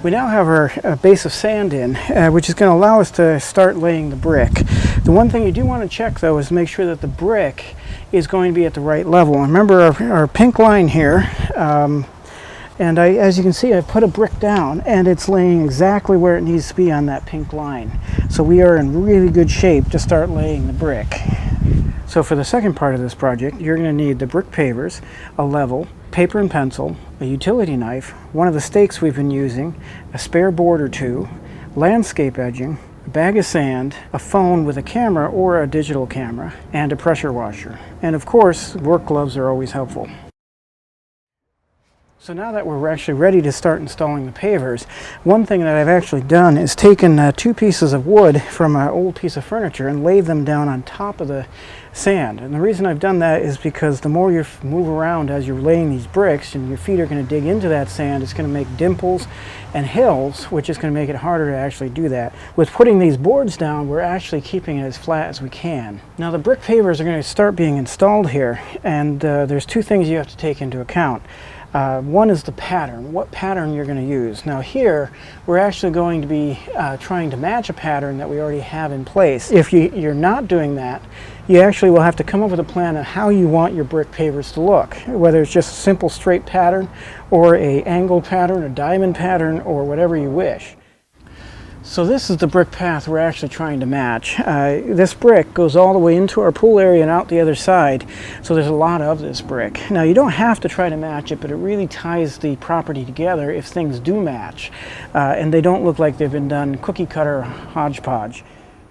We now have our base of sand in, which is going to allow us to start laying the brick. The one thing you do want to check though is make sure that the brick is going to be at the right level. Remember our pink line here, and as you can see, I've put a brick down and it's laying exactly where it needs to be on that pink line. So we are in really good shape to start laying the brick. So for the second part of this project, you're going to need the brick pavers, a level, paper and pencil, a utility knife, one of the stakes we've been using, a spare board or two, landscape edging, a bag of sand, a phone with a camera or a digital camera, and a pressure washer. And of course, work gloves are always helpful. So now that we're actually ready to start installing the pavers, one thing that I've actually done is taken 2 pieces of wood from an old piece of furniture and laid them down on top of the sand. And the reason I've done that is because the more you move around as you're laying these bricks and your feet are going to dig into that sand, it's going to make dimples and hills, which is going to make it harder to actually do that. With putting these boards down, we're actually keeping it as flat as we can. Now the brick pavers are going to start being installed here, and there's 2 things you have to take into account. One is the pattern, what pattern you're going to use. Now here, we're actually going to be trying to match a pattern that we already have in place. If you're not doing that, you actually will have to come up with a plan on how you want your brick pavers to look, whether it's just a simple straight pattern or a angled pattern, a diamond pattern, or whatever you wish. So this is the brick path we're actually trying to match. This brick goes all the way into our pool area and out the other side, so there's a lot of this brick. Now you don't have to try to match it, but it really ties the property together if things do match, and they don't look like they've been done cookie cutter hodgepodge.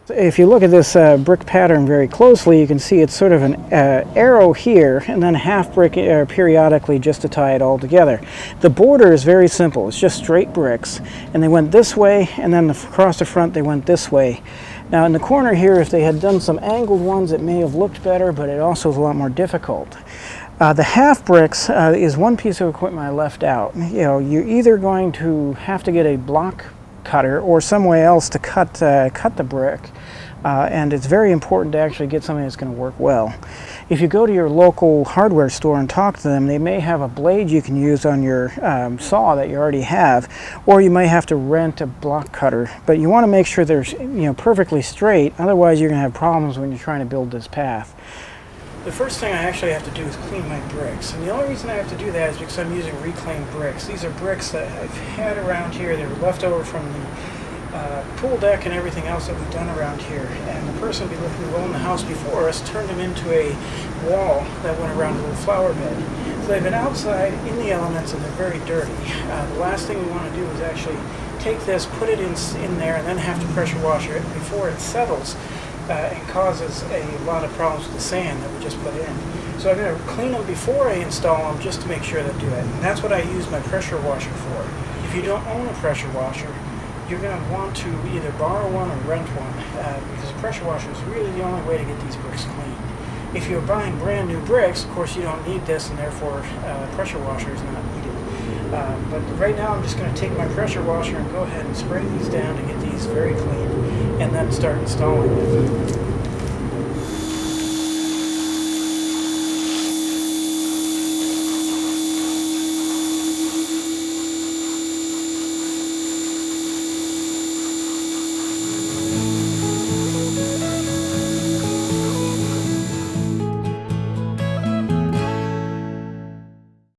If you look at this brick pattern very closely, you can see it's sort of an arrow here and then a half brick periodically just to tie it all together. The border is very simple. It's just straight bricks, and they went this way, and then across the front they went this way. Now in the corner here, if they had done some angled ones, it may have looked better, but it also is a lot more difficult. The half bricks is one piece of equipment I left out. You know, you're either going to have to get a block cutter or some way else to cut the brick, and it's very important to actually get something that's going to work well. If you go to your local hardware store and talk to them, they may have a blade you can use on your saw that you already have, or you may have to rent a block cutter, but you want to make sure they're perfectly straight, otherwise you're going to have problems when you're trying to build this path. The first thing I actually have to do is clean my bricks, and the only reason I have to do that is because I'm using reclaimed bricks. These are bricks that I've had around here. They were left over from the pool deck and everything else that we've done around here, and the person who owned the house before us turned them into a wall that went around a little flower bed. So they've been outside in the elements and they're very dirty. The last thing we want to do is actually take this, put it in there, and then have to pressure wash it before it settles. And causes a lot of problems with the sand that we just put in. So I'm going to clean them before I install them just to make sure they do it. And that's what I use my pressure washer for. If you don't own a pressure washer, you're going to want to either borrow one or rent one, because a pressure washer is really the only way to get these bricks clean. If you're buying brand new bricks, of course you don't need this, and therefore a pressure washer is not needed. But right now I'm just going to take my pressure washer and go ahead and spray these down to get these very clean, and then start installing them.